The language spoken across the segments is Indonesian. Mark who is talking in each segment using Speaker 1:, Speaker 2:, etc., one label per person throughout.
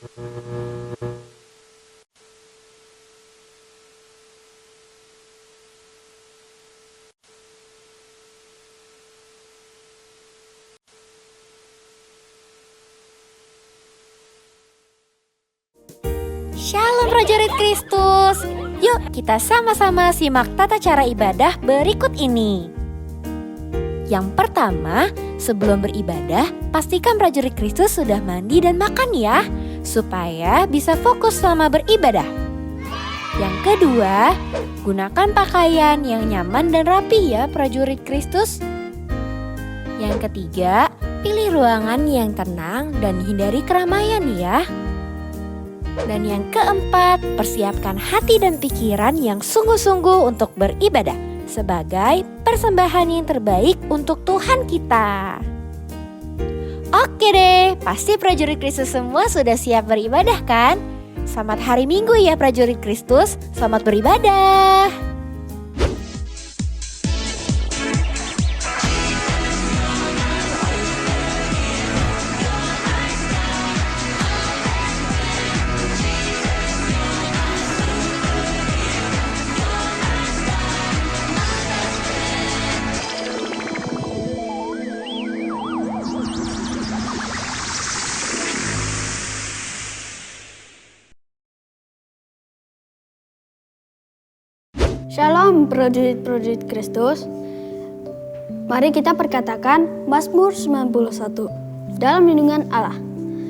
Speaker 1: Shalom prajurit Kristus. Yuk kita sama-sama simak tata cara ibadah berikut ini. Yang pertama, sebelum beribadah, pastikan prajurit Kristus sudah mandi dan makan ya, supaya bisa fokus selama beribadah. Yang kedua, gunakan pakaian yang nyaman dan rapi ya prajurit Kristus. Yang ketiga, pilih ruangan yang tenang dan hindari keramaian ya. Dan yang keempat, persiapkan hati dan pikiran yang sungguh-sungguh untuk beribadah sebagai persembahan yang terbaik untuk Tuhan kita. Oke deh, pasti prajurit Kristus semua sudah siap beribadah kan? Selamat hari Minggu ya prajurit Kristus, selamat beribadah.
Speaker 2: Shalom prajurit-prajurit Kristus. Mari kita perkatakan Mazmur 91 dalam lindungan Allah.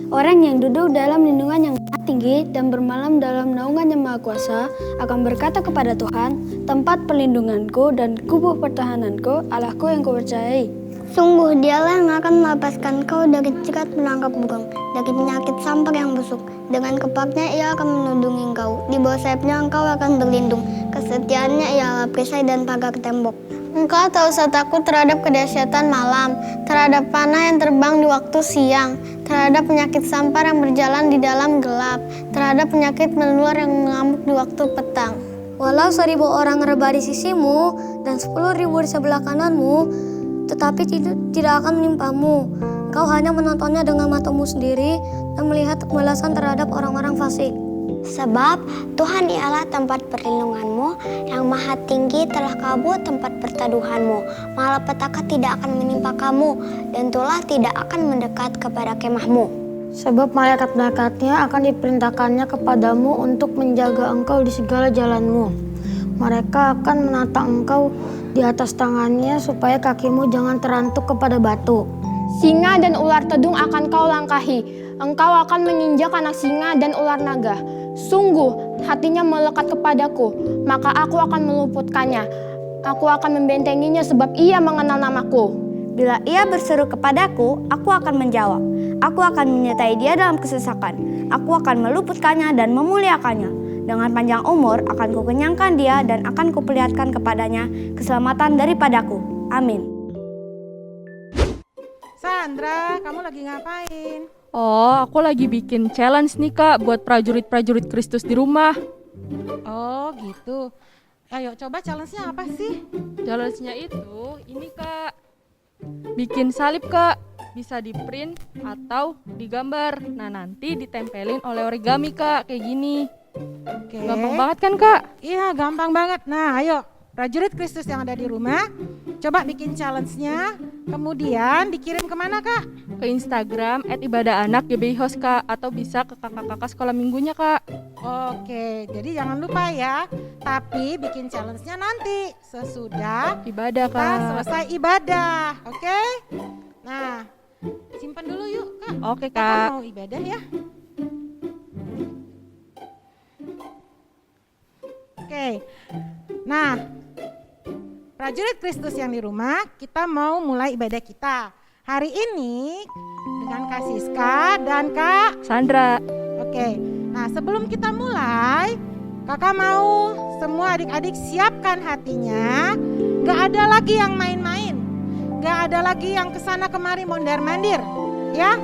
Speaker 2: Orang yang duduk dalam lindungan yang maha tinggi dan bermalam dalam naungan yang maha kuasa akan berkata kepada Tuhan, tempat perlindunganku dan kubu pertahananku, Allahku yang kupercayai.
Speaker 3: Sungguh dialah yang akan melepaskan kau dari jerat penangkap burung, dari penyakit sampar yang busuk. Dengan kepaknya ia akan melindungi engkau, di bawah sayapnya engkau akan berlindung. Kesetiaannya ialah perisai dan pagar tembok. Engkau tak usah takut terhadap kedahsyatan malam, terhadap panah yang terbang di waktu siang, terhadap penyakit sampar yang berjalan di dalam gelap, terhadap penyakit menular yang mengamuk di waktu petang.
Speaker 4: Walau 1.000 orang rebah di sisimu dan 10.000 di sebelah kananmu, tetapi tidak akan menimpamu. Kau hanya menontonnya dengan matamu sendiri dan melihat kebalasan terhadap orang-orang fasik.
Speaker 3: Sebab Tuhan ialah tempat perlindunganmu, yang maha tinggi telah kabut tempat perteduhanmu. Malapetaka tidak akan menimpa kamu, dan tulah tidak akan mendekat kepada kemahmu.
Speaker 4: Sebab malaikat-malaikatnya akan diperintahkannya kepadamu untuk menjaga engkau di segala jalanmu. Mereka akan menatang engkau di atas tangannya supaya kakimu jangan terantuk kepada batu.
Speaker 5: Singa dan ular tedung akan kau langkahi. Engkau akan menginjak anak singa dan ular naga. Sungguh hatinya melekat kepadaku, maka aku akan meluputkannya. Aku akan membentenginya sebab ia mengenal namaku.
Speaker 6: Bila ia berseru kepadaku, aku akan menjawab. Aku akan menyertai dia dalam kesesakan. Aku akan meluputkannya dan memuliakannya. Dengan panjang umur akan kukenyangkan dia dan akan kuperlihatkan kepadanya keselamatan daripadaku. Amin.
Speaker 7: Sandra, kamu lagi ngapain?
Speaker 8: Oh, aku lagi bikin challenge nih Kak buat prajurit-prajurit Kristus di rumah.
Speaker 7: Oh gitu. Ayo coba challenge-nya apa sih?
Speaker 8: Challenge-nya itu ini Kak, bikin salib Kak. Bisa di print atau digambar. Nah nanti ditempelin oleh origami Kak, kayak gini.
Speaker 7: Oke.
Speaker 8: Gampang banget kan Kak?
Speaker 7: Iya gampang banget. Nah ayo prajurit Kristus yang ada di rumah, coba bikin challenge-nya. Kemudian dikirim kemana Kak?
Speaker 8: Ke Instagram @ibadahanak_gbihos Kak, atau bisa ke kakak-kakak sekolah minggunya Kak.
Speaker 7: Oke, jadi jangan lupa ya. Tapi bikin challenge-nya nanti sesudah
Speaker 8: Ibadah
Speaker 7: kita
Speaker 8: Kak.
Speaker 7: selesai ibadah. Oke? Nah, simpan dulu yuk Kak.
Speaker 8: Oke
Speaker 7: Kita kan
Speaker 8: Kak.
Speaker 7: mau ibadah ya. Oke. Nah, prajurit Kristus yang di rumah, kita mau mulai ibadah kita. Hari ini dengan Kak Siska dan Kak
Speaker 8: Sandra.
Speaker 7: Oke, nah sebelum kita mulai, kakak mau semua adik-adik siapkan hatinya. Gak ada lagi yang main-main, gak ada lagi yang kesana kemari mondar-mandir, ya.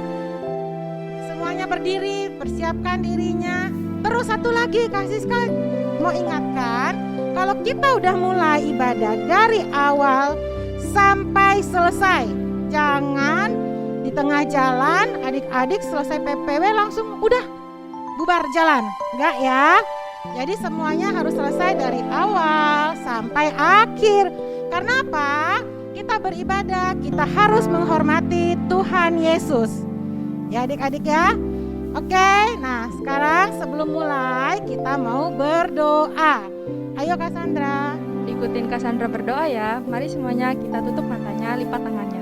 Speaker 7: Semuanya berdiri, persiapkan dirinya. Terus satu lagi Kak Siska mau ingatkan, kalau kita udah mulai ibadah dari awal sampai selesai, jangan di tengah jalan adik-adik selesai PPW langsung udah bubar jalan. Enggak ya. Jadi semuanya harus selesai dari awal sampai akhir. Karena apa? Kita beribadah, kita harus menghormati Tuhan Yesus. Ya adik-adik ya. Oke, nah sekarang sebelum mulai kita mau berdoa. Ayo Kak Sandra.
Speaker 8: Ikutin Kak Sandra berdoa ya. Mari semuanya kita tutup matanya, lipat tangannya.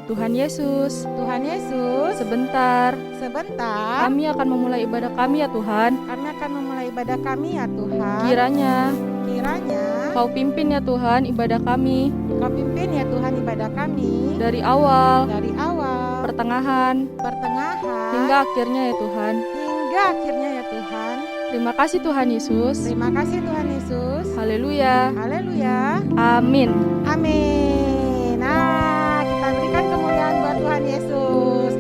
Speaker 8: Tuhan Yesus,
Speaker 7: Tuhan Yesus,
Speaker 8: sebentar
Speaker 7: sebentar
Speaker 8: kami akan memulai ibadah kami ya Tuhan.
Speaker 7: kami akan memulai ibadah kami ya Tuhan.
Speaker 8: Kiranya
Speaker 7: Kiranya
Speaker 8: Kau pimpin ya Tuhan ibadah kami
Speaker 7: Kau pimpin ya Tuhan ibadah kami
Speaker 8: dari awal,
Speaker 7: dari awal,
Speaker 8: pertengahan,
Speaker 7: pertengahan,
Speaker 8: hingga akhirnya ya Tuhan.
Speaker 7: hingga akhirnya ya Tuhan.
Speaker 8: Terima kasih Tuhan Yesus.
Speaker 7: Terima kasih Tuhan Yesus.
Speaker 8: Haleluya.
Speaker 7: Haleluya.
Speaker 8: Amin.
Speaker 7: Amin. Nah, kita berikan kemuliaan buat Tuhan Yesus.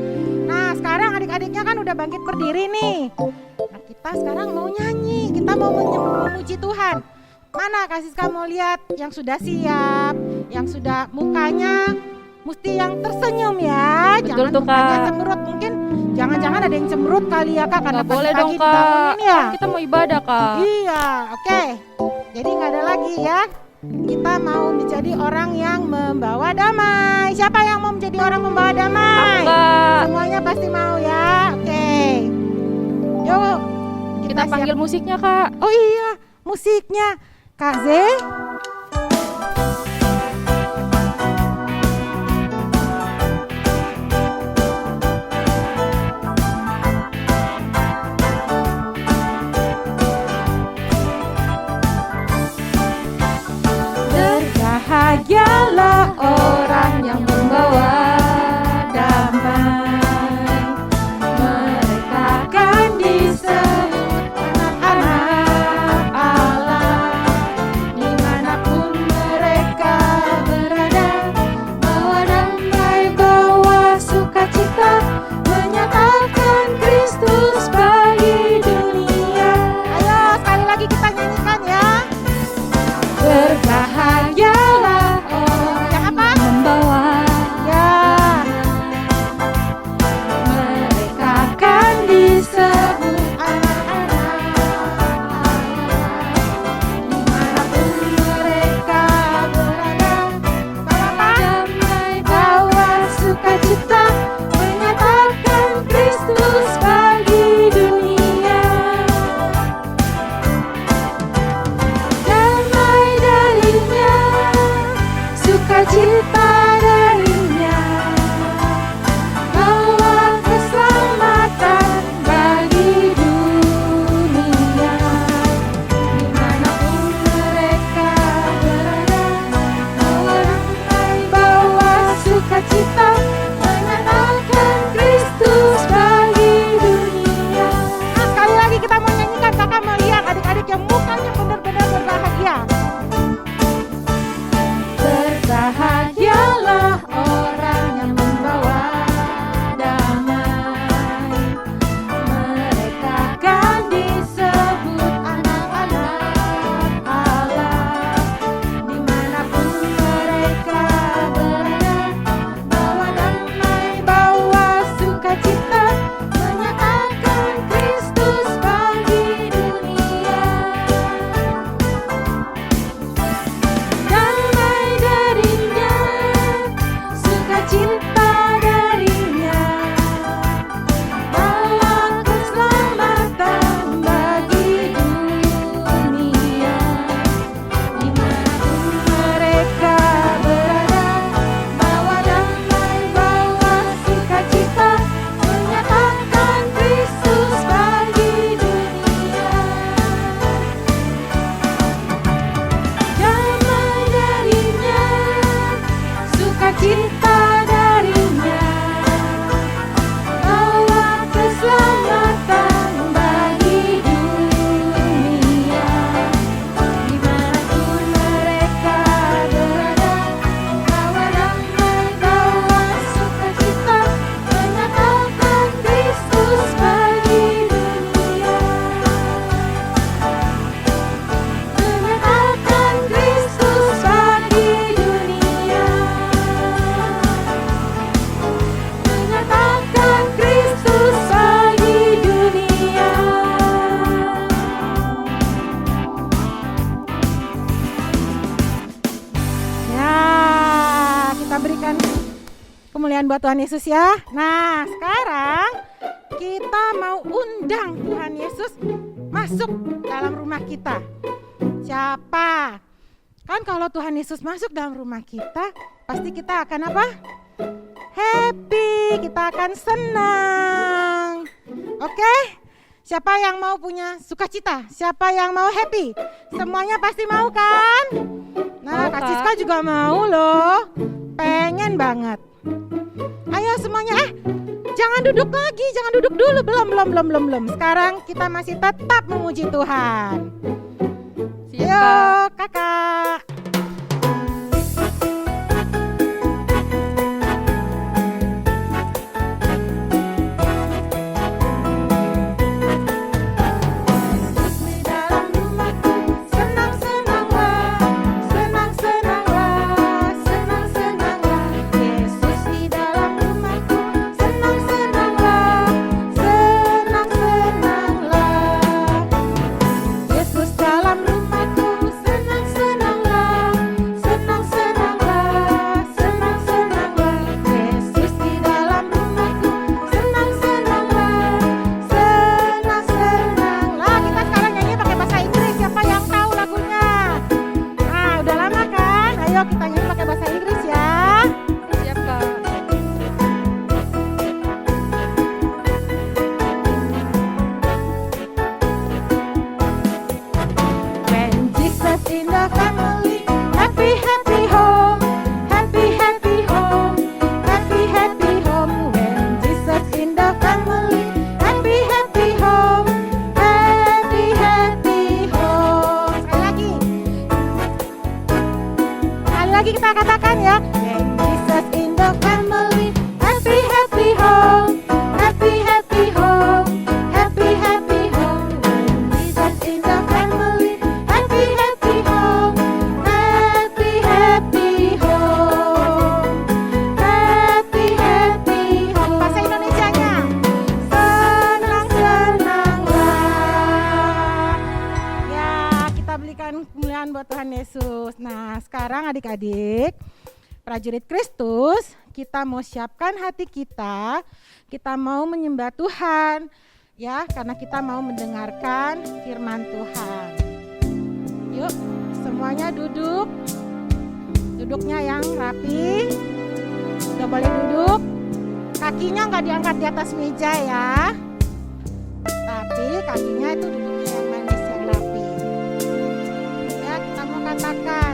Speaker 7: Nah, sekarang adik-adiknya kan udah bangkit berdiri nih. Nah, kita sekarang mau nyanyi. Kita mau memuji Tuhan. Mana Kak Siska mau lihat yang sudah siap, yang sudah mukanya mesti yang tersenyum ya.
Speaker 8: Betul
Speaker 7: Jangan
Speaker 8: tuh,
Speaker 7: mukanya
Speaker 8: Kak.
Speaker 7: cemberut. Mungkin jangan-jangan ada yang cemberut kali ya Kak, karena
Speaker 8: Nggak boleh dong
Speaker 7: pagi-pagi
Speaker 8: Kak.
Speaker 7: dibangunin ya.
Speaker 8: Kan kita mau ibadah Kak.
Speaker 7: Iya, oke. Jadi nggak ada lagi ya. Kita mau menjadi orang yang membawa damai. Siapa yang mau menjadi orang membawa damai?
Speaker 8: Aku, Kak.
Speaker 7: Semuanya pasti mau ya. Oke. Yuk.
Speaker 8: Kita panggil
Speaker 7: siap.
Speaker 8: musiknya Kak.
Speaker 7: Oh iya, musiknya Kak Z. Berbahagialah orang yang membawa damai. Mereka akan disebut anak-anak Allah. Di mana buat Tuhan Yesus ya. Nah, sekarang kita mau undang Tuhan Yesus masuk dalam rumah kita. Siapa? Kan kalau Tuhan Yesus masuk dalam rumah kita, pasti kita akan apa? Happy, kita akan senang. Oke? Siapa yang mau punya sukacita? Siapa yang mau happy? Semuanya pasti mau kan? Nah, Kak Siska juga mau loh. Pengen banget. Ayo semuanya, jangan duduk lagi, jangan duduk dulu. Belum. Sekarang kita masih tetap memuji Tuhan. Ayo kakak. Kita katakan ya, when Jesus in the family, happy happy home, happy happy home, happy happy home. When Jesus in the family, happy happy home, happy happy home, happy happy home. Bahasa Indonesianya, senang senanglah. Ya, kita berikan kemuliaan buat Tuhan Yesus. Nah, sekarang adik-adik, prajurit Kristus, kita mau siapkan hati kita mau menyembah Tuhan, ya, karena kita mau mendengarkan firman Tuhan. Yuk, semuanya duduk, duduknya yang rapi, udah boleh duduk, kakinya nggak diangkat di atas meja ya, tapi kakinya itu duduknya yang manis, yang rapi. Ya, kita mau katakan,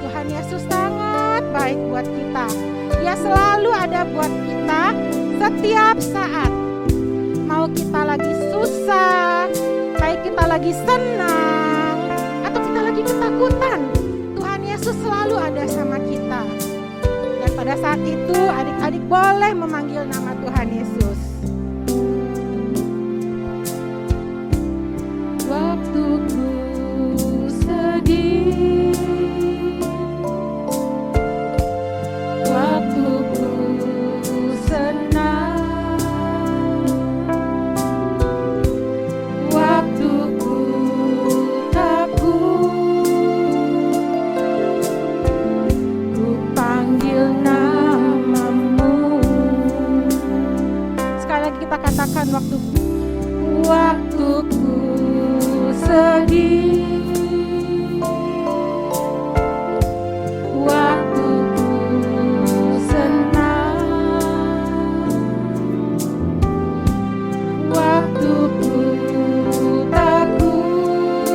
Speaker 7: Tuhan Yesus sangat baik buat kita. Dia selalu ada buat kita setiap saat. Mau kita lagi susah, baik kita lagi senang, atau kita lagi ketakutan, Tuhan Yesus selalu ada sama kita. Dan pada saat itu adik-adik boleh memanggil nama Tuhan Yesus. Waktuku sedih, waktuku senang, waktuku takut, ku panggil namamu. Sekali lagi kita katakan waktuku, waktuku sedih, waktuku senang, waktuku takut,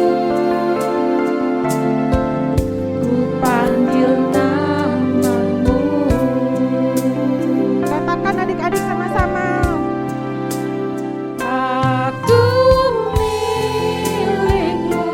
Speaker 7: ku panggil namamu. Katakan adik-adik sama-sama. Aku milikmu,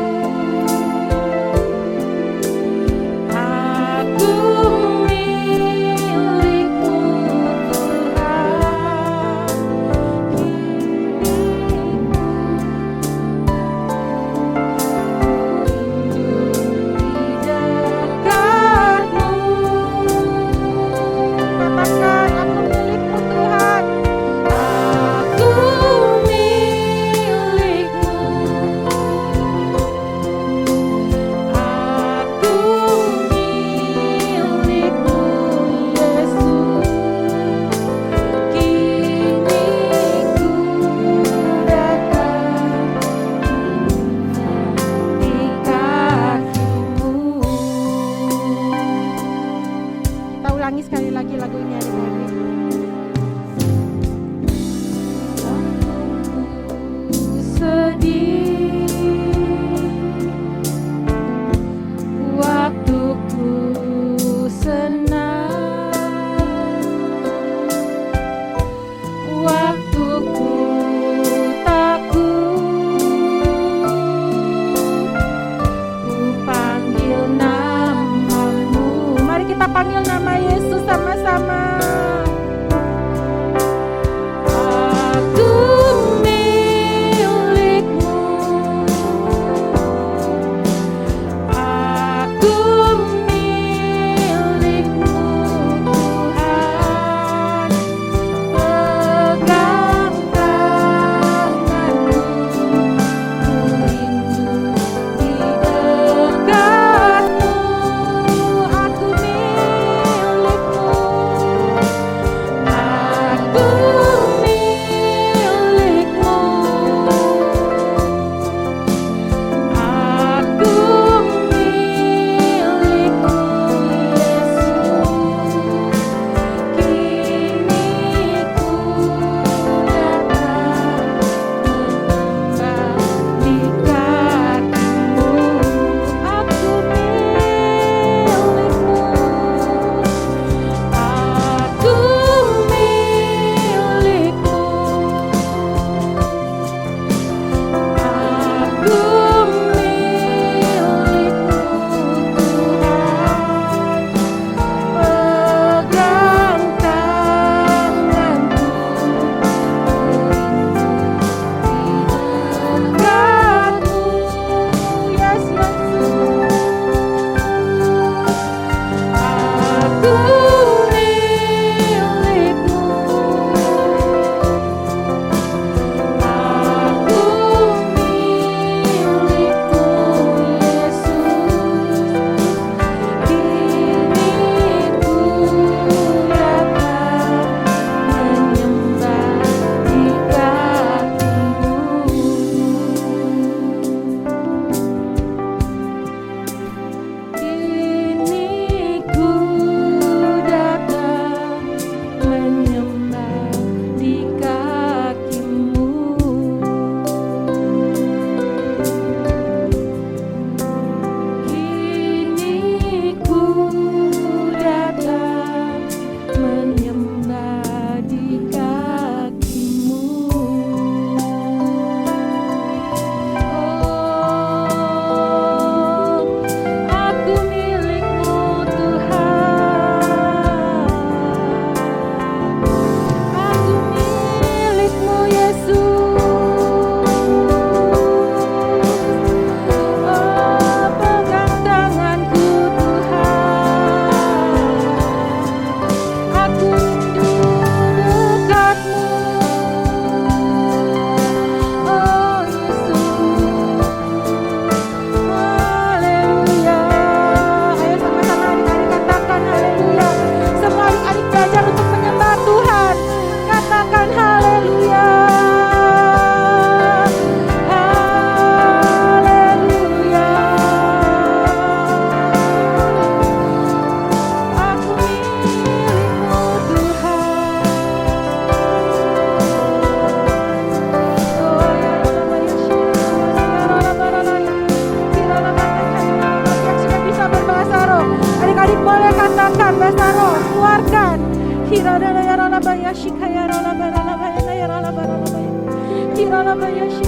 Speaker 7: Terima kasih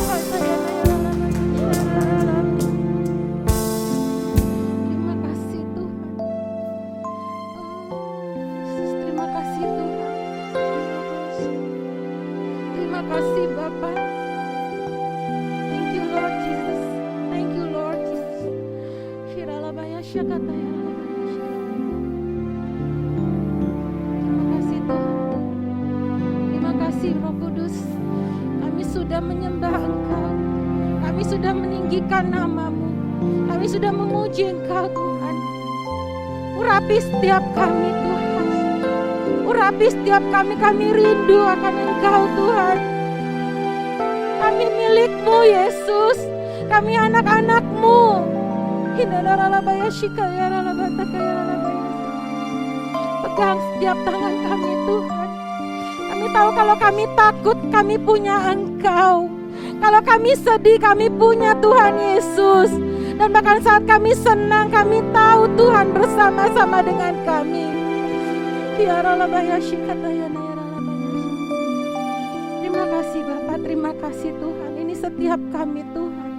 Speaker 7: Tuhan. Yesus, terima kasih Tuhan. Terima kasih Bapa. Thank you Lord Jesus. Thank you Lord Jesus. Shiralabaya syakataya. Terima kasih Tuhan. Terima kasih Roh Kudus. Kami sudah menyembah Engkau. Kami sudah meninggikan nama-Mu. Kami sudah memuji Engkau Tuhan. Urapi setiap kami Tuhan. Urapi setiap kami rindu akan Engkau Tuhan. Kami milik-Mu Yesus. Kami anak-anak-Mu. Pegang setiap tangan kami Tuhan. Kami tahu kalau kami takut kami punya Engkau. Kalau kami sedih kami punya Tuhan Yesus. Dan bahkan saat kami senang kami tahu Tuhan bersama-sama dengan kami. Terima kasih Bapa, terima kasih Tuhan. Ini setiap kami Tuhan.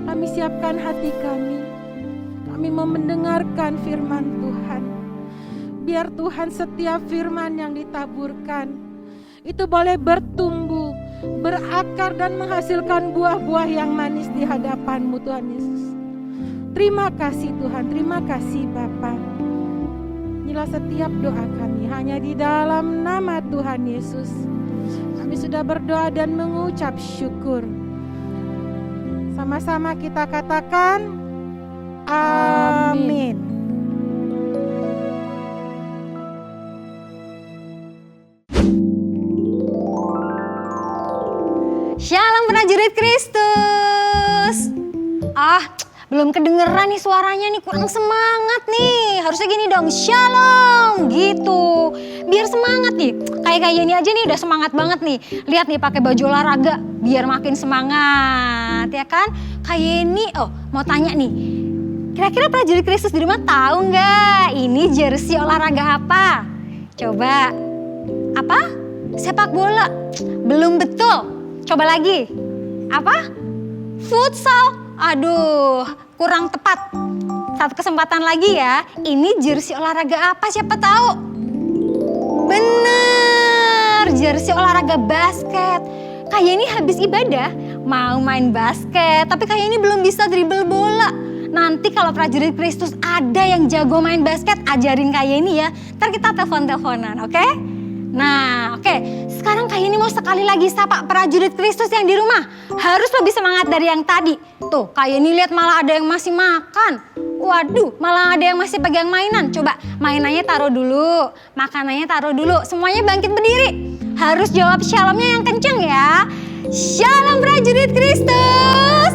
Speaker 7: Kami siapkan hati kami. Kami mau mendengarkan firman Tuhan. Biar Tuhan setiap firman yang ditaburkan itu boleh bertumbuh, berakar dan menghasilkan buah-buah yang manis di hadapan-Mu Tuhan Yesus. Terima kasih Tuhan, terima kasih Bapa. Inilah setiap doa kami hanya di dalam nama Tuhan Yesus. Kami sudah berdoa dan mengucap syukur. Sama-sama kita katakan amin.
Speaker 1: Shalom prajurit Kristus. Belum kedengeran nih suaranya nih, kurang semangat nih. Harusnya gini dong, shalom gitu. Biar semangat nih. Kayak ini aja nih udah semangat banget nih. Lihat nih pakai baju olahraga biar makin semangat ya kan. Kayak ini, mau tanya nih. Kira-kira prajurit Kristus di rumah tahu nggak ini jersey olahraga apa? Coba. Apa? Sepak bola. Belum betul. Coba lagi. Apa? Futsal. Aduh, kurang tepat. Satu kesempatan lagi ya. Ini jersey olahraga apa? Siapa tahu? Bener, jersey olahraga basket. Kayak ini habis ibadah mau main basket, tapi kayak ini belum bisa dribble bola. Nanti kalau prajurit Kristus ada yang jago main basket, ajarin kayak ini ya. Ntar kita telepon-teleponan, oke? Nah, oke. Sekarang kayak ini mau sekali lagi sapa prajurit Kristus yang di rumah. Harus lebih semangat dari yang tadi. Tuh, kayak ini lihat malah ada yang masih makan. Waduh, malah ada yang masih pegang mainan. Coba, mainannya taruh dulu, makanannya taruh dulu. Semuanya bangkit berdiri. Harus jawab shalomnya yang kenceng ya. Shalom prajurit Kristus.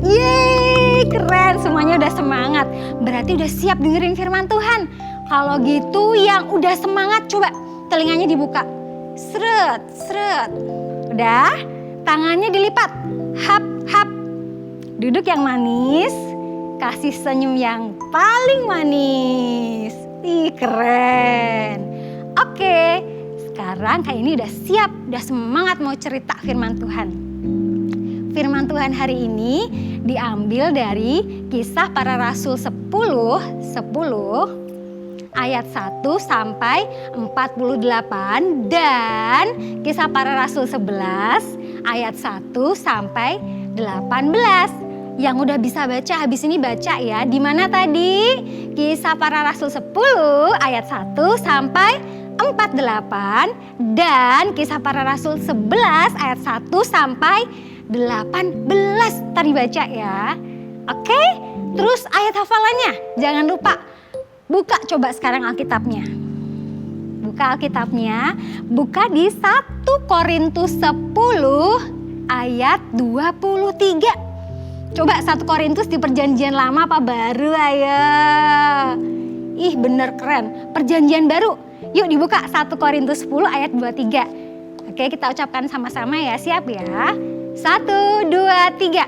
Speaker 1: Yeay, keren. Semuanya udah semangat. Berarti udah siap dengerin firman Tuhan. Kalau gitu yang udah semangat coba telinganya dibuka. Seret, seret. Udah, tangannya dilipat. Hap, hap. Duduk yang manis. Kasih senyum yang paling manis. Ih, keren. Oke, sekarang kayak ini udah siap, udah semangat mau cerita firman Tuhan. Firman Tuhan hari ini diambil dari Kisah Para Rasul 10 ayat 1 sampai 48 dan Kisah Para Rasul 11 ayat 1 sampai 18. Yang udah bisa baca habis ini baca ya. Di mana tadi? Kisah Para Rasul 10 ayat 1 sampai 48 dan Kisah Para Rasul 11 ayat 1 sampai 18. Tadi baca ya. Oke? Terus ayat hafalannya jangan lupa. Buka coba sekarang Alkitabnya. Buka Alkitabnya, buka di 1 Korintus 10 ayat 23. Coba 1 Korintus di perjanjian lama apa baru ayo. Ih bener keren, perjanjian baru. Yuk dibuka 1 Korintus 10 ayat 23. Oke kita ucapkan sama-sama ya, siap ya. 1, 2, 3.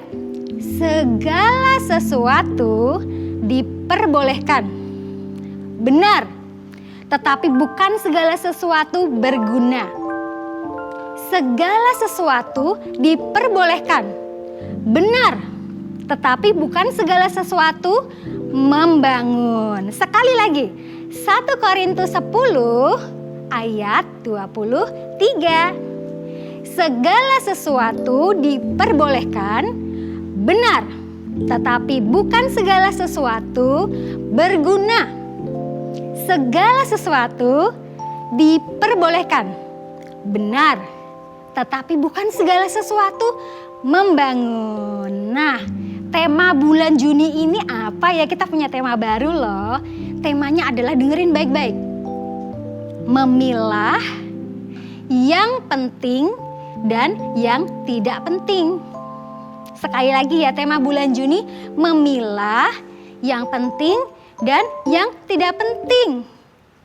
Speaker 1: Segala sesuatu diperbolehkan. Benar, tetapi bukan segala sesuatu berguna. segala sesuatu diperbolehkan. Benar, tetapi bukan segala sesuatu membangun. Sekali lagi, 1 Korintus 10 ayat 23. Segala sesuatu diperbolehkan, benar, tetapi bukan segala sesuatu berguna. Segala sesuatu diperbolehkan, benar, tetapi bukan segala sesuatu membangun. Nah, tema bulan Juni ini apa ya? Kita punya tema baru loh. Temanya adalah, dengerin baik-baik, memilah yang penting dan yang tidak penting. Sekali lagi ya, tema bulan Juni, memilah yang penting dan yang tidak penting.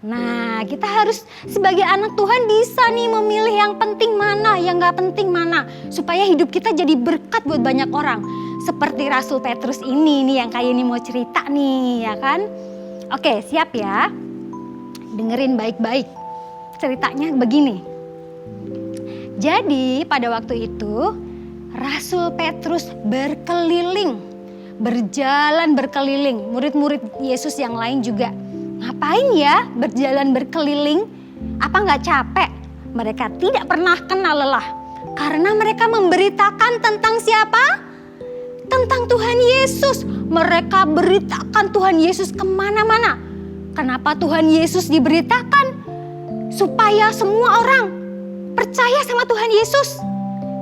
Speaker 1: Nah, kita harus sebagai anak Tuhan bisa nih memilih yang penting mana, yang gak penting mana. Supaya hidup kita jadi berkat buat banyak orang. Seperti Rasul Petrus ini nih yang kayak ini mau cerita nih, ya kan? Oke, siap ya? Dengerin baik-baik. Ceritanya begini. Jadi pada waktu itu Rasul Petrus berkeliling, berjalan berkeliling. Murid-murid Yesus yang lain juga. Ngapain ya berjalan berkeliling? Apa nggak capek? Mereka tidak pernah kenal lelah. Karena mereka memberitakan tentang siapa? Tentang Tuhan Yesus. Mereka beritakan Tuhan Yesus kemana-mana. Kenapa Tuhan Yesus diberitakan? Supaya semua orang percaya sama Tuhan Yesus.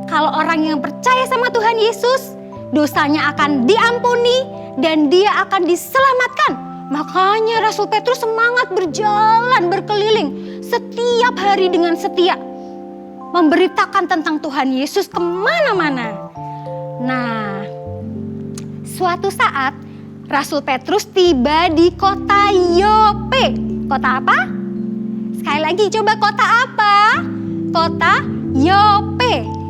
Speaker 1: Kalau orang yang percaya sama Tuhan Yesus, dosanya akan diampuni dan dia akan diselamatkan. Makanya Rasul Petrus semangat berjalan berkeliling setiap hari dengan setia. Memberitakan tentang Tuhan Yesus kemana-mana. Nah, suatu saat Rasul Petrus tiba di kota Yope. Kota apa? Sekali lagi, coba kota apa? Kota Yope.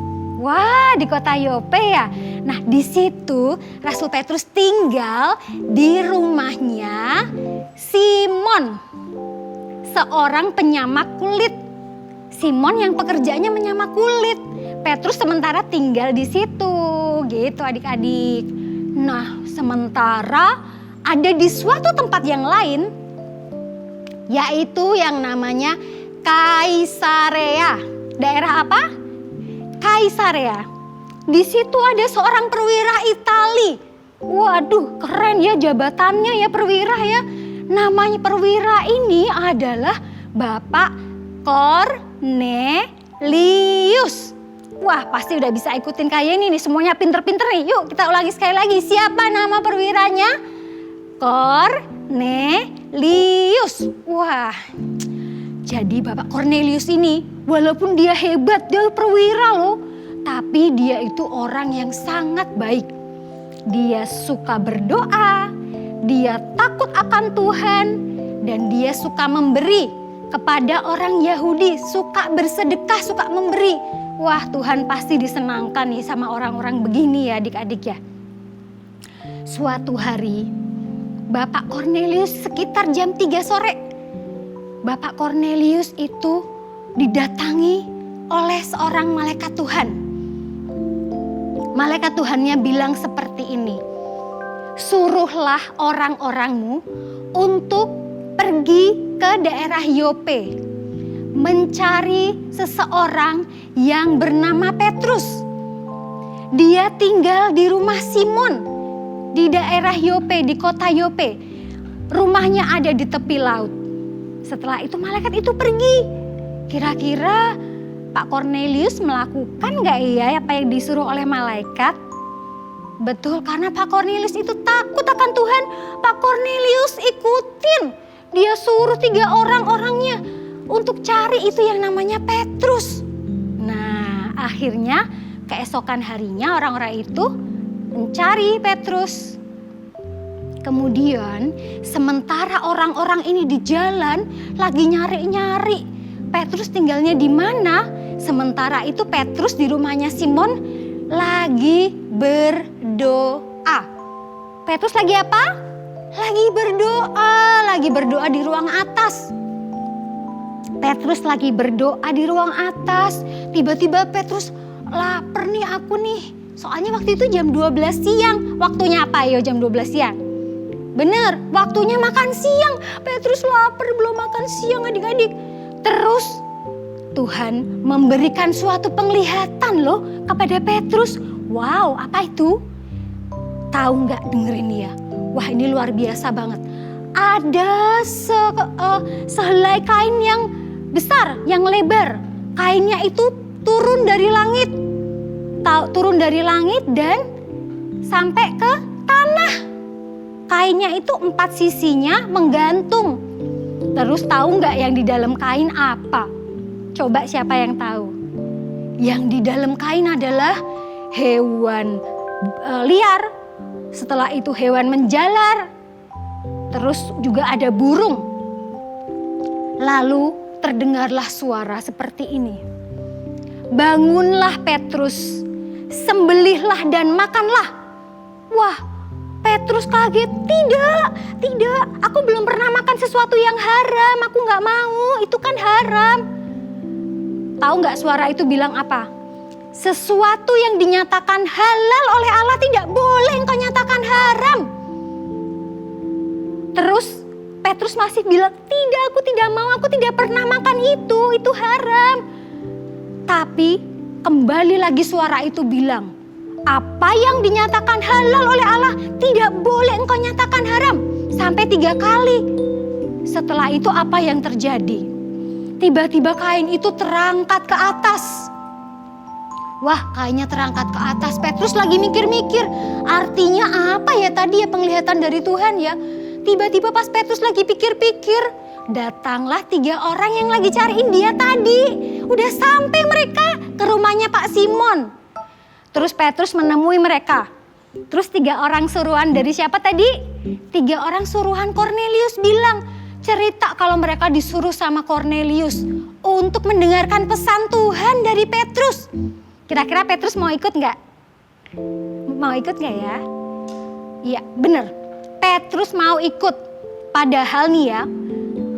Speaker 1: Wah, di kota Yope ya. Nah, di situ Rasul Petrus tinggal di rumahnya Simon, seorang penyamak kulit. Simon yang pekerjaannya menyamak kulit. Petrus sementara tinggal di situ, gitu adik-adik. Nah, sementara ada di suatu tempat yang lain, yaitu yang namanya Kaisarea. Daerah apa? Kaisarea. Di situ ada seorang perwira Itali. Waduh, keren ya jabatannya ya, perwira ya. Namanya perwira ini adalah Bapak Kornelius. Wah, pasti udah bisa ikutin kayak ini nih, semuanya pinter-pinter nih. Yuk kita ulangi sekali lagi. Siapa nama perwiranya? Kornelius. Wah, jadi Bapak Kornelius ini walaupun dia hebat, dia perwira loh, tapi dia itu orang yang sangat baik. Dia suka berdoa, dia takut akan Tuhan, dan dia suka memberi kepada orang Yahudi, suka bersedekah, suka memberi. Wah, Tuhan pasti disenangkan nih sama orang-orang begini ya adik-adik ya. Suatu hari, Bapak Kornelius sekitar jam 3 sore, Bapak Kornelius itu didatangi oleh seorang malaikat Tuhan. Malaikat Tuhannya bilang seperti ini, suruhlah orang-orangmu untuk pergi ke daerah Yope, mencari seseorang yang bernama Petrus. Dia tinggal di rumah Simon di daerah Yope, di kota Yope. Rumahnya ada di tepi laut. Setelah itu malaikat itu pergi. Kira-kira Pak Kornelius melakukan gak ya apa yang disuruh oleh malaikat? Betul, karena Pak Kornelius itu takut akan Tuhan. Pak Kornelius ikutin. Dia suruh 3 orang-orangnya untuk cari itu yang namanya Petrus. Nah, akhirnya keesokan harinya orang-orang itu mencari Petrus. Kemudian sementara orang-orang ini di jalan lagi nyari-nyari Petrus tinggalnya di mana, sementara itu Petrus di rumahnya Simon lagi berdoa. Petrus lagi apa? Lagi berdoa di ruang atas.
Speaker 9: Petrus lagi berdoa di ruang atas. Tiba-tiba Petrus, lapar nih aku nih. Soalnya waktu itu jam 12 siang. Waktunya apa yo jam 12 siang? Bener, waktunya makan siang. Petrus lapar belum makan siang adik-adik. Terus Tuhan memberikan suatu penglihatan loh kepada Petrus. Wow, apa itu? Tahu nggak, dengerin dia. Wah, ini luar biasa banget. Ada sehelai kain yang besar, yang lebar. Kainnya itu turun dari langit. Turun dari langit dan sampai ke tanah. Kainnya itu 4 sisinya menggantung. Terus tahu nggak yang di dalam kain apa? Coba siapa yang tahu? Yang di dalam kain adalah hewan liar. Setelah itu hewan menjalar. Terus juga ada burung. Lalu terdengarlah suara seperti ini. Bangunlah Petrus, sembelihlah dan makanlah. Wah, Petrus kaget. Tidak, aku belum pernah makan sesuatu yang haram. Aku gak mau, itu kan haram. Tahu gak suara itu bilang apa? Sesuatu yang dinyatakan halal oleh Allah tidak boleh engkau nyatakan haram. Terus Petrus masih bilang, tidak, aku tidak mau, aku tidak pernah makan itu haram. Tapi kembali lagi suara itu bilang, apa yang dinyatakan halal oleh Allah tidak boleh engkau nyatakan haram. Sampai 3 kali. Setelah itu apa yang terjadi? Tiba-tiba kain itu terangkat ke atas. Wah, kainnya terangkat ke atas. Petrus lagi mikir-mikir, artinya apa ya tadi ya penglihatan dari Tuhan ya. Tiba-tiba pas Petrus lagi pikir-pikir, datanglah 3 orang yang lagi cariin dia tadi. Udah sampai mereka ke rumahnya Pak Simon. Terus Petrus menemui mereka. Terus 3 orang suruhan dari siapa tadi? 3 orang suruhan Kornelius bilang, cerita kalau mereka disuruh sama Kornelius untuk mendengarkan pesan Tuhan dari Petrus. Kira-kira Petrus mau ikut nggak? Mau ikut nggak ya? Iya, bener. Petrus mau ikut. Padahal nih ya,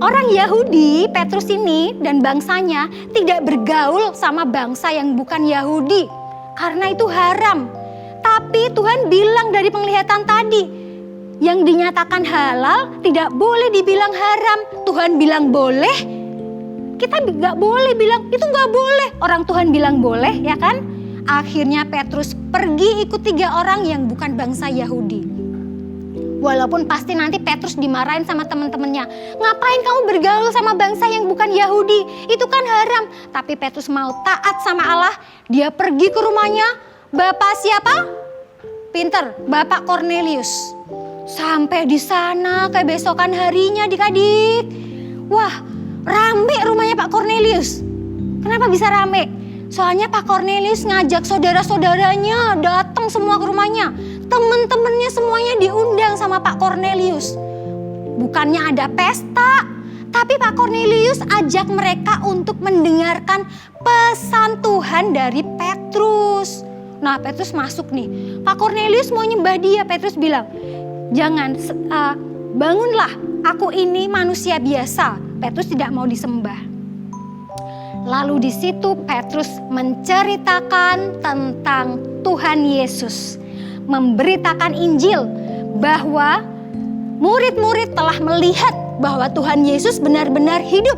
Speaker 9: orang Yahudi, Petrus ini dan bangsanya tidak bergaul sama bangsa yang bukan Yahudi. Karena itu haram. Tapi Tuhan bilang dari penglihatan tadi, yang dinyatakan halal tidak boleh dibilang haram. Tuhan bilang boleh, kita nggak boleh bilang itu nggak boleh. Orang Tuhan bilang boleh, ya kan? Akhirnya Petrus pergi ikut 3 orang yang bukan bangsa Yahudi. Walaupun pasti nanti Petrus dimarahin sama teman-temannya. Ngapain kamu bergaul sama bangsa yang bukan Yahudi? Itu kan haram. Tapi Petrus mau taat sama Allah. Dia pergi ke rumahnya. Bapak siapa? Pinter, Bapak Kornelius. Sampai di sana kebesokan harinya adik-adik. Wah, rame rumahnya Pak Kornelius. Kenapa bisa rame? Soalnya Pak Kornelius ngajak saudara-saudaranya datang semua ke rumahnya. Temen-temennya semuanya diundang sama Pak Kornelius. Bukannya ada pesta, tapi Pak Kornelius ajak mereka untuk mendengarkan pesan Tuhan dari Petrus. Nah, Petrus masuk nih. Pak Kornelius mau nyembah dia. Petrus bilang, jangan, bangunlah, aku ini manusia biasa. Petrus tidak mau disembah. Lalu di situ Petrus menceritakan tentang Tuhan Yesus, memberitakan Injil bahwa murid-murid telah melihat bahwa Tuhan Yesus benar-benar hidup.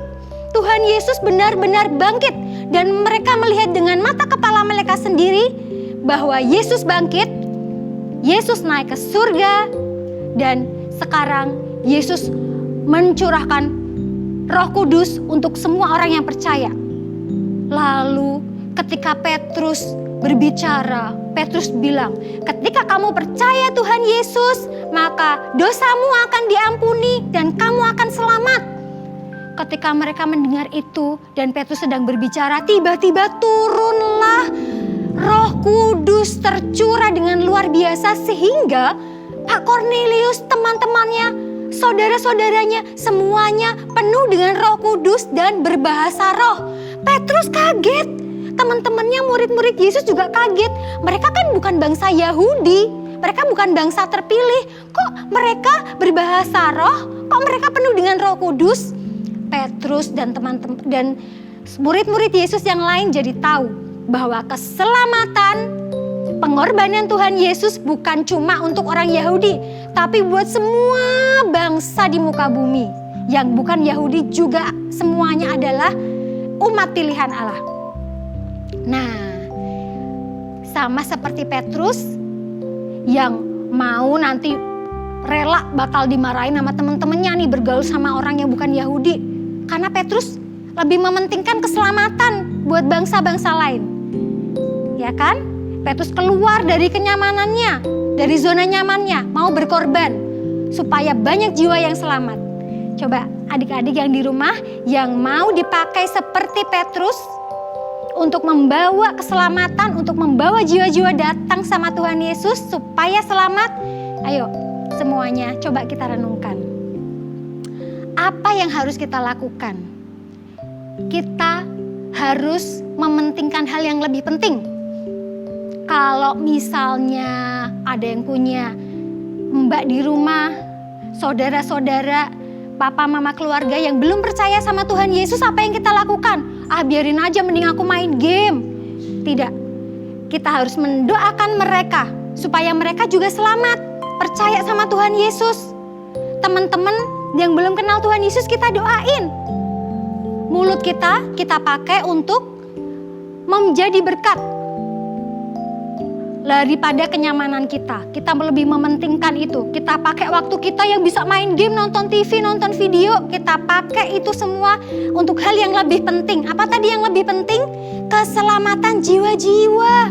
Speaker 9: Tuhan Yesus benar-benar bangkit dan mereka melihat dengan mata kepala mereka sendiri bahwa Yesus bangkit, Yesus naik ke surga dan sekarang Yesus mencurahkan Roh Kudus untuk semua orang yang percaya. Lalu ketika Petrus berbicara, Petrus bilang, ketika kamu percaya Tuhan Yesus, maka dosamu akan diampuni dan kamu akan selamat. Ketika mereka mendengar itu dan Petrus sedang berbicara, tiba-tiba turunlah Roh Kudus tercurah dengan luar biasa sehingga Pak Kornelius, teman-temannya, saudara-saudaranya semuanya penuh dengan Roh Kudus dan berbahasa roh. Petrus kaget, teman-temannya murid-murid Yesus juga kaget. Mereka kan bukan bangsa Yahudi, mereka bukan bangsa terpilih. Kok mereka berbahasa roh? Kok mereka penuh dengan Roh Kudus? Petrus dan teman-teman dan murid-murid Yesus yang lain jadi tahu bahwa keselamatan, pengorbanan Tuhan Yesus bukan cuma untuk orang Yahudi, tapi buat semua bangsa di muka bumi. Yang bukan Yahudi juga semuanya adalah umat pilihan Allah. Nah, sama seperti Petrus yang mau nanti rela bakal dimarahin sama temen-temennya nih bergaul sama orang yang bukan Yahudi. Karena Petrus lebih mementingkan keselamatan buat bangsa-bangsa lain. Ya kan? Petrus keluar dari kenyamanannya, dari zona nyamannya, mau berkorban supaya banyak jiwa yang selamat. Coba adik-adik yang di rumah yang mau dipakai seperti Petrus untuk membawa keselamatan, untuk membawa jiwa-jiwa datang sama Tuhan Yesus supaya selamat. Ayo semuanya coba kita renungkan. Apa yang harus kita lakukan? Kita harus mementingkan hal yang lebih penting. Kalau misalnya ada yang punya mbak di rumah, saudara-saudara, papa mama keluarga yang belum percaya sama Tuhan Yesus, apa yang kita lakukan? Biarin aja, mending aku main game. Tidak, kita harus mendoakan mereka supaya mereka juga selamat, percaya sama Tuhan Yesus. Teman-teman yang belum kenal Tuhan Yesus kita doain. Mulut kita pakai untuk menjadi berkat. Daripada kenyamanan kita lebih mementingkan itu. Kita pakai waktu kita yang bisa main game, nonton TV, nonton video, kita pakai itu semua untuk hal yang lebih penting. Apa tadi yang lebih penting? Keselamatan jiwa-jiwa.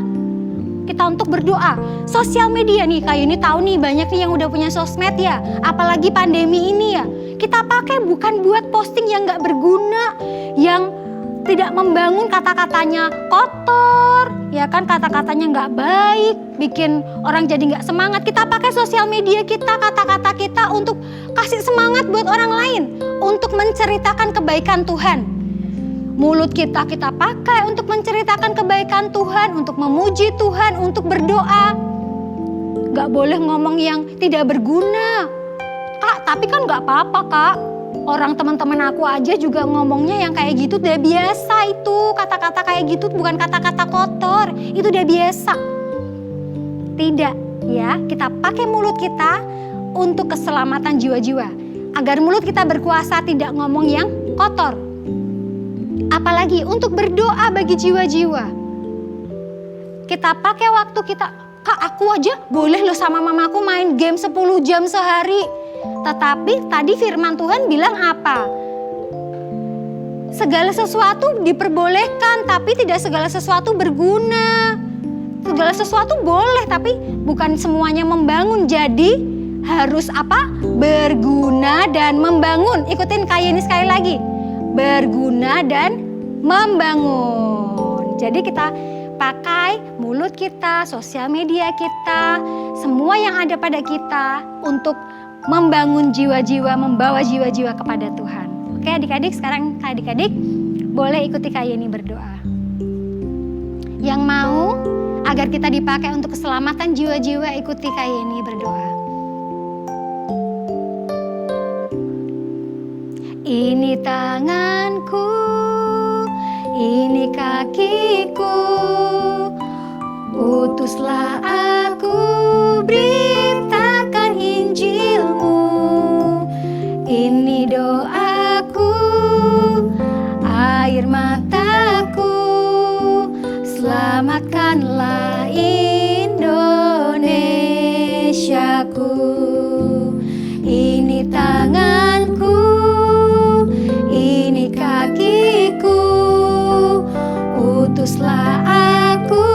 Speaker 9: Kita untuk berdoa. Sosial media nih, kayak ini tahu nih banyak nih yang udah punya sosmed ya. Apalagi pandemi ini ya. Kita pakai bukan buat posting yang gak berguna, yang tidak membangun, kata-katanya kotor, ya kan, kata-katanya nggak baik, bikin orang jadi nggak semangat. Kita pakai sosial media kita, kata-kata kita untuk kasih semangat buat orang lain, untuk menceritakan kebaikan Tuhan. Mulut kita pakai untuk menceritakan kebaikan Tuhan, untuk memuji Tuhan, untuk berdoa. Nggak boleh ngomong yang tidak berguna. Kak, tapi kan nggak apa-apa kak. Orang teman-teman aku aja juga ngomongnya yang kayak gitu udah biasa itu. Kata-kata kayak gitu bukan kata-kata kotor. Itu udah biasa. Tidak ya, kita pakai mulut kita untuk keselamatan jiwa-jiwa. Agar mulut kita berkuasa tidak ngomong yang kotor. Apalagi untuk berdoa bagi jiwa-jiwa. Kita pakai waktu kita, kak aku aja boleh loh sama mamaku main game 10 jam sehari. Tetapi tadi firman Tuhan bilang apa? Segala sesuatu diperbolehkan, tapi tidak segala sesuatu berguna. Segala sesuatu boleh, tapi bukan semuanya membangun. Jadi harus apa? Berguna dan membangun. Ikutin kayak ini sekali lagi. Berguna dan membangun. Jadi kita pakai mulut kita, sosial media kita, semua yang ada pada kita untuk membangun jiwa-jiwa, membawa jiwa-jiwa kepada Tuhan. Oke adik-adik, sekarang adik-adik boleh ikuti Kak Yeni berdoa. Yang mau agar kita dipakai untuk keselamatan jiwa-jiwa, ikuti Kak Yeni berdoa. Ini tanganku, ini kakiku, utuslah aku beritakan Injilmu. Ini doaku, air mataku, selamatkanlah Indonesiaku. Ini tanganku, ini kakiku, utuslah aku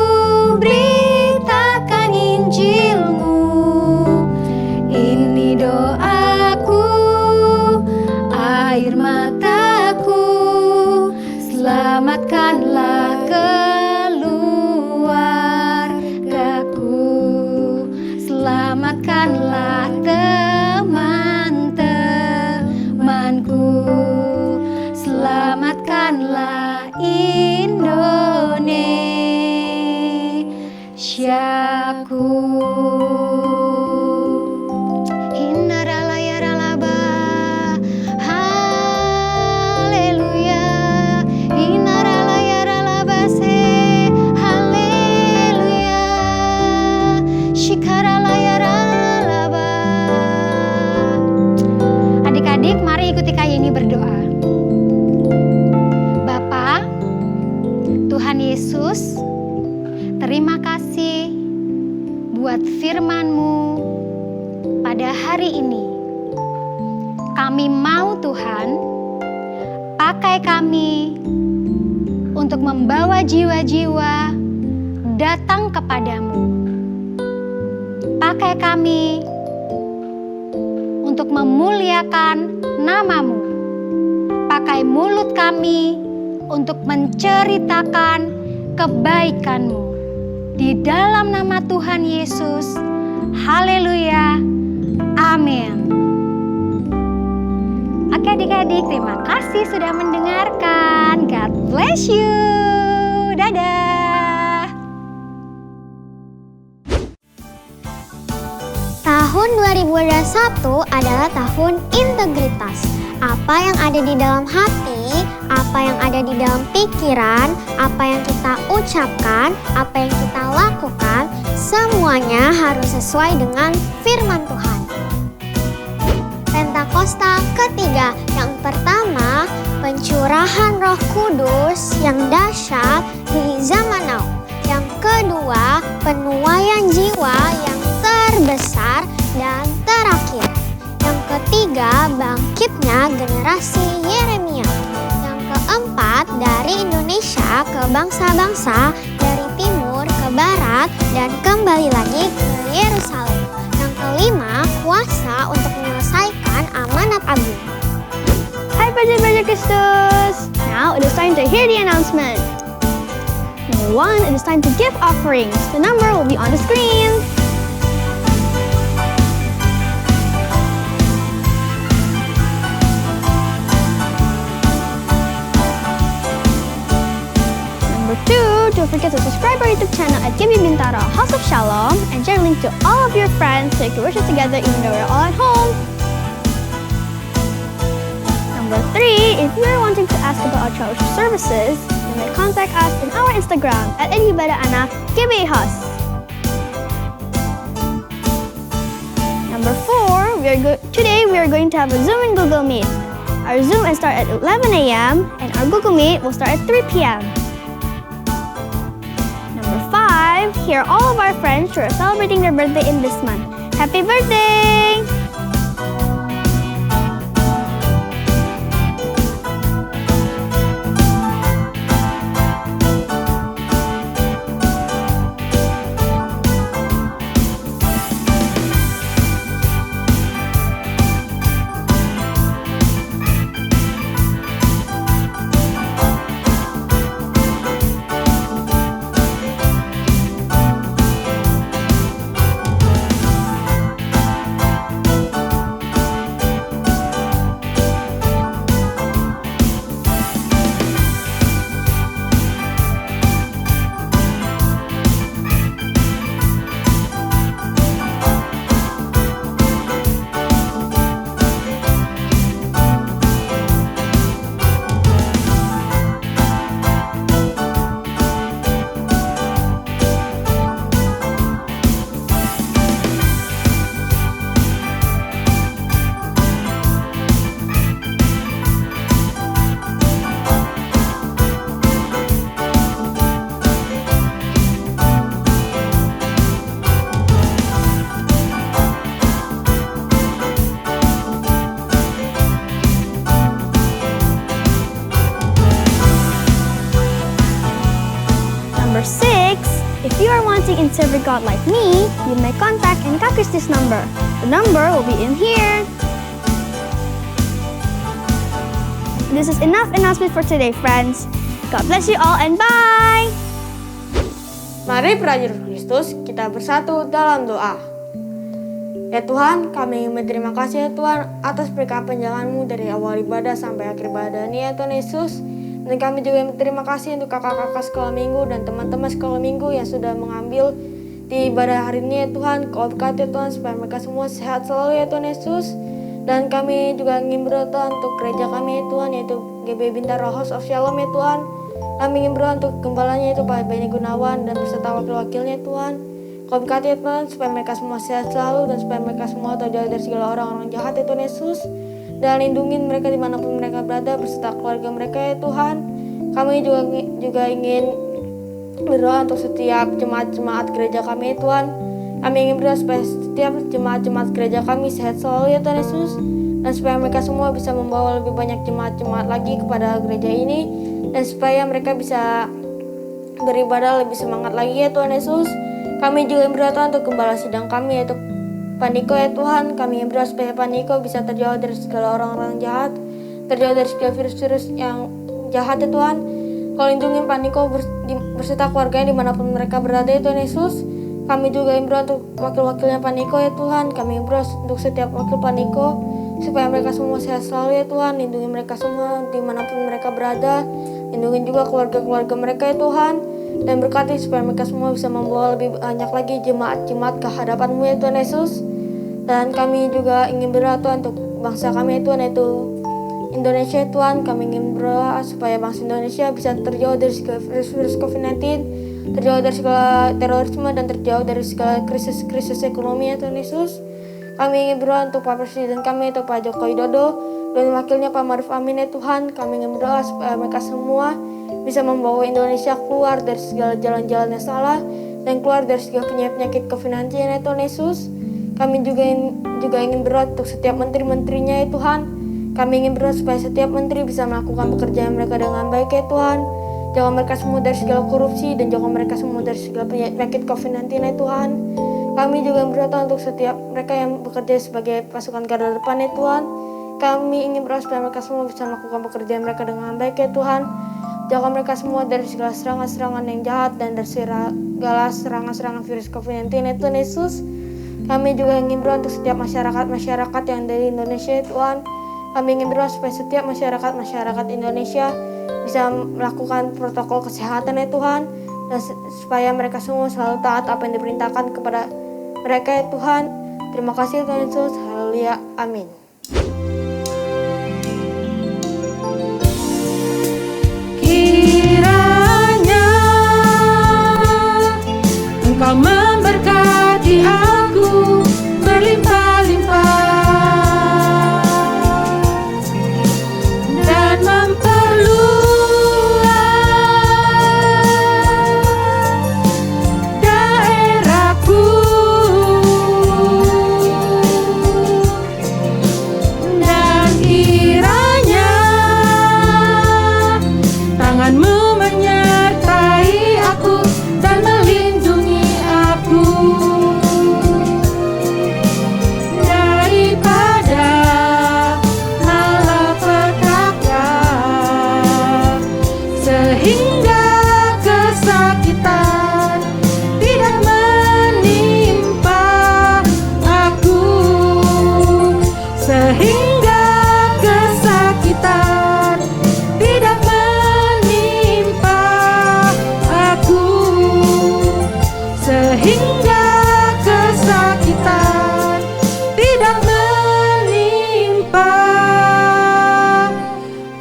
Speaker 9: beritakan Injilmu. Ini doaku, air mataku, selamatkanlah keluargaku, selamatkanlah teman-temanku, selamatkanlah Indonesiaku. Tuhan Yesus, terima kasih buat firman-Mu pada hari ini. Kami mau Tuhan, pakai kami untuk membawa jiwa-jiwa datang kepadamu. Pakai kami untuk memuliakan nama-Mu. Pakai mulut kami untuk menceritakan kebaikan-Mu. Di dalam nama Tuhan Yesus, haleluya, amin. Oke adik-adik, terima kasih sudah mendengarkan. God bless you. Dadah.
Speaker 3: Tahun 2021 adalah tahun integritas. Apa yang ada di dalam hati, apa yang ada di dalam pikiran, apa yang kita ucapkan, apa yang kita lakukan, semuanya harus sesuai dengan firman Tuhan. Pentakosta ketiga, yang pertama, pencurahan Roh Kudus yang dahsyat di zaman now. Yang kedua, penuaian jiwa yang terbesar dan terakhir. Yang ketiga, bangkitnya generasi Yeremia. Yang keempat, dari Indonesia ke bangsa-bangsa, dari timur ke barat, dan kembali lagi ke Yerusalem. Yang kelima, kuasa untuk menyelesaikan amanat agung.
Speaker 2: Hai Prajurit Kristus! Now it is time to hear the announcement. Number 1, it is time to give offerings. The number will be on the screen. Number 2, don't forget to subscribe our YouTube channel at GB Bintara House of Shalom and share a link to all of your friends so you can worship together even though we're all at home. Number 3, if you are wanting to ask about our church services, you may contact us in our Instagram at @ibadahana GBHOS. Number 4, today we are going to have a Zoom and Google Meet. Our Zoom will start at 11 a.m. and our Google Meet will start at 3 p.m. Number 5, here are all of our friends who are celebrating their birthday in this month. Happy birthday! Number 6, if you are wanting to serve a God like me, you may contact and Kakris this number. The number will be in here. This is enough announcement for today, friends. God bless you all and bye!
Speaker 4: Mari prajurit Kristus, kita bersatu dalam doa. Ya Tuhan, kami ingin berterima kasih ya Tuhan atas berkat panjangan-Mu dari awal ibadah sampai akhir ibadah ini ya Tuhan Yesus. Dan kami juga berterima kasih untuk kakak-kakak sekolah minggu dan teman-teman sekolah minggu yang sudah mengambil di ibadah hari ini ya Tuhan. Kau berkati ya Tuhan supaya mereka semua sehat selalu ya Tuhan Yesus. Dan kami juga ingin berdoa untuk gereja kami ya Tuhan, yaitu GB Bintara House of Shalom ya Tuhan. Kami ingin berdoa untuk gembalanya itu Pak Benny Gunawan dan beserta wakil-wakilnya Tuhan. Kau berkati ya Tuhan supaya mereka semua sehat selalu dan supaya mereka semua terjauh dari segala orang-orang jahat ya Tuhan Yesus. Dan lindungin mereka dimanapun mereka berada beserta keluarga mereka ya Tuhan. Kami juga ingin berdoa untuk setiap jemaat-jemaat gereja kami Tuhan. Kami ingin berdoa supaya setiap jemaat-jemaat gereja kami sehat selalu ya Tuhan Yesus. Dan supaya mereka semua bisa membawa lebih banyak jemaat-jemaat lagi kepada gereja ini. Dan supaya mereka bisa beribadah lebih semangat lagi ya Tuhan Yesus. Kami juga berdoa Tuhan untuk gembala sidang kami yaitu Pak Niko ya Tuhan. Kami ingin berdoa supaya Pak Niko bisa terjauh dari segala orang-orang jahat, terjauh dari segala virus-virus yang jahat ya Tuhan. Kau lindungi Pak Niko berserta keluarganya dimanapun mereka berada ya Tuhan Yesus. Kami juga ingin berdoa untuk wakil-wakilnya Pak Niko ya Tuhan. Kami ingin berdoa untuk setiap wakil Pak Niko supaya mereka semua sehat selalu ya Tuhan. Lindungi mereka semua dimanapun mereka berada. Lindungi juga keluarga-keluarga mereka ya Tuhan. Dan berkati supaya mereka semua bisa membawa lebih banyak lagi jemaat-jemaat ke hadapan-Mu ya Tuhan Yesus. Dan kami juga ingin berdoa Tuhan untuk bangsa kami ya Tuhan, yaitu Indonesia ya Tuhan. Kami ingin berdoa supaya bangsa Indonesia bisa terjauh dari segala virus COVID-19, terjauh dari segala terorisme, dan terjauh dari segala krisis ekonomi ya Tuhan Yesus. Kami ingin berdoa untuk Pak Presiden kami, yaitu Pak Joko Widodo, dan wakilnya Pak Maruf Amin ya Tuhan. Kami ingin berdoa supaya mereka semua bisa membawa Indonesia keluar dari segala jalan-jalan yang salah dan keluar dari segala penyakit COVID-19 ya Tuhan Yesus. Kami juga ingin berdoa untuk setiap menteri-menterinya ya Tuhan. Kami ingin berdoa supaya setiap menteri bisa melakukan pekerjaan mereka dengan baik ya Tuhan. Jaga mereka semua dari segala korupsi dan jaga mereka semua dari segala penyakit COVID-19 ya Tuhan. Kami juga berdoa untuk setiap mereka yang bekerja sebagai pasukan garda depan ya Tuhan. Kami ingin berdoa supaya mereka semua bisa melakukan pekerjaan mereka dengan baik ya Tuhan. Jaga mereka semua dari segala serangan-serangan yang jahat dan dari segala serangan-serangan virus COVID-19 ya Tuhan Yesus. Kami juga ingin berdoa untuk setiap masyarakat yang dari Indonesia ya Tuhan. Kami ingin berdoa supaya setiap masyarakat Indonesia bisa melakukan protokol kesehatan ya Tuhan. Dan supaya mereka semua selalu taat apa yang diperintahkan kepada mereka ya Tuhan. Terima kasih Tuhan Yesus. Haleluya. Amin.
Speaker 7: Kiranya Engkau memberkati aku berlimpah-limpah dan memperluas daerahku, dan kiranya tangan-Mu menyertai aku dan melindungi aku daripada malapetaka, sehingga kesakitan tidak menimpa aku, sehingga kesakitan tidak menimpa aku, sehingga kesakitan tidak menimpa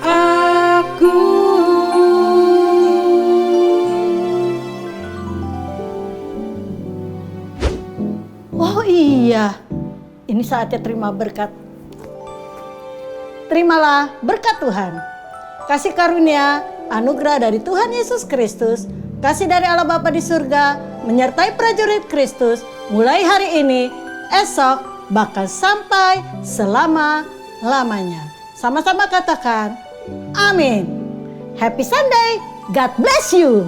Speaker 7: aku.
Speaker 10: Oh iya, ini saatnya terima berkat. Terimalah berkat Tuhan. Kasih karunia, anugerah dari Tuhan Yesus Kristus, kasih dari Allah Bapa di surga, menyertai prajurit Kristus, mulai hari ini, esok, bahkan sampai selama-lamanya. Sama-sama katakan, amin. Happy Sunday, God bless you.